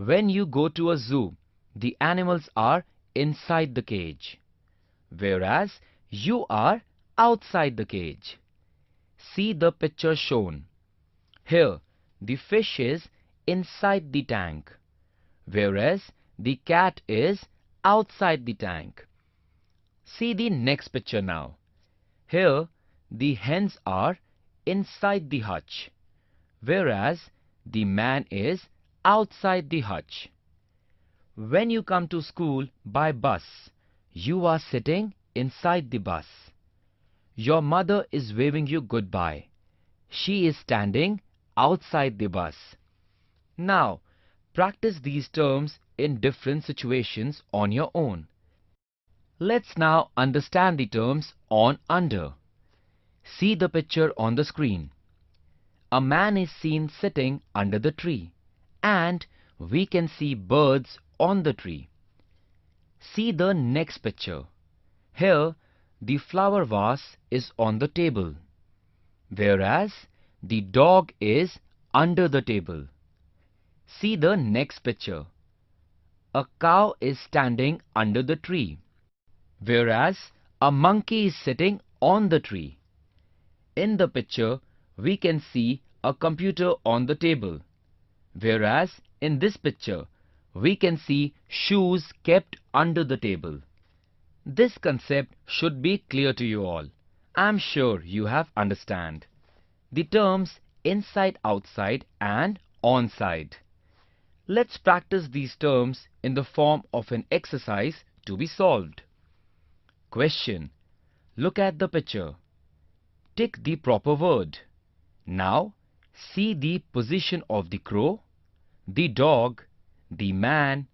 When you go to a zoo, the animals are inside the cage, whereas you are outside the cage. See the picture shown. Here, the fish is inside the tank, whereas the cat is outside the tank. See the next picture now. Here, the hens are inside the hutch, whereas the man is outside the hutch. When you come to school by bus, you are sitting inside the bus. Your mother is waving you goodbye. She is standing outside the bus. Now, practice these terms in different situations on your own. Let's now understand the terms on under. See the picture on the screen. A man is seen sitting under the tree, and we can see birds on the tree. See the next picture. Here, the flower vase is on the table, whereas the dog is under the table. See the next picture. A cow is standing under the tree, whereas a monkey is sitting on the tree. In the picture, we can see a computer on the table, whereas in this picture, we can see shoes kept under the table. This concept should be clear to you all. I'm sure you have understand. The terms inside, outside and on-side. Let's practice these terms in the form of an exercise to be solved. Question. Look at the picture. Tick the proper word. Now, see the position of the crow, the dog, the man,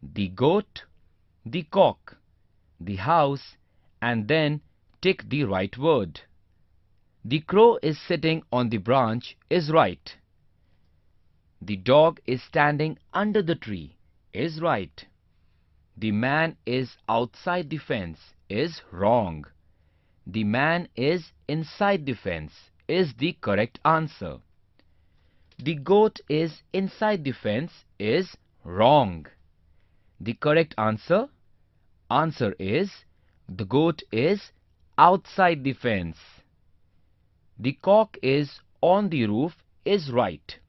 the goat, the cock, the house, and then tick the right word. The crow is sitting on the branch is right. The dog is standing under the tree is right. The man is outside the fence is wrong. The man is inside the fence is the correct answer. The goat is inside the fence is wrong. The correct answer is the goat is outside the fence. The cock is on the roof is right.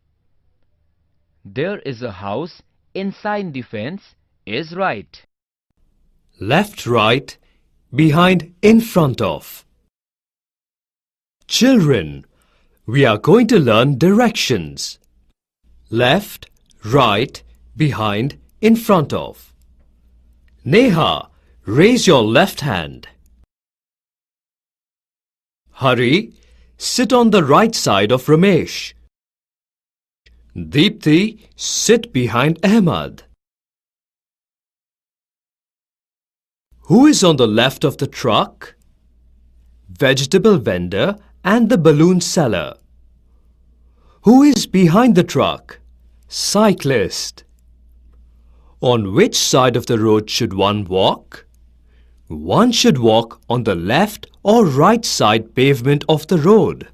There is a house inside the fence is right. Left, right, behind, in front of. Children, we are going to learn directions. Left, right, behind, in front of. Neha, raise your left hand. Hari, sit on the right side of Ramesh. Deepthi, sit behind Ahmad. Who is on the left of the truck? Vegetable vendor and the balloon seller. Who is behind the truck? Cyclist. On which side of the road should one walk? One should walk on the left or right side pavement of the road.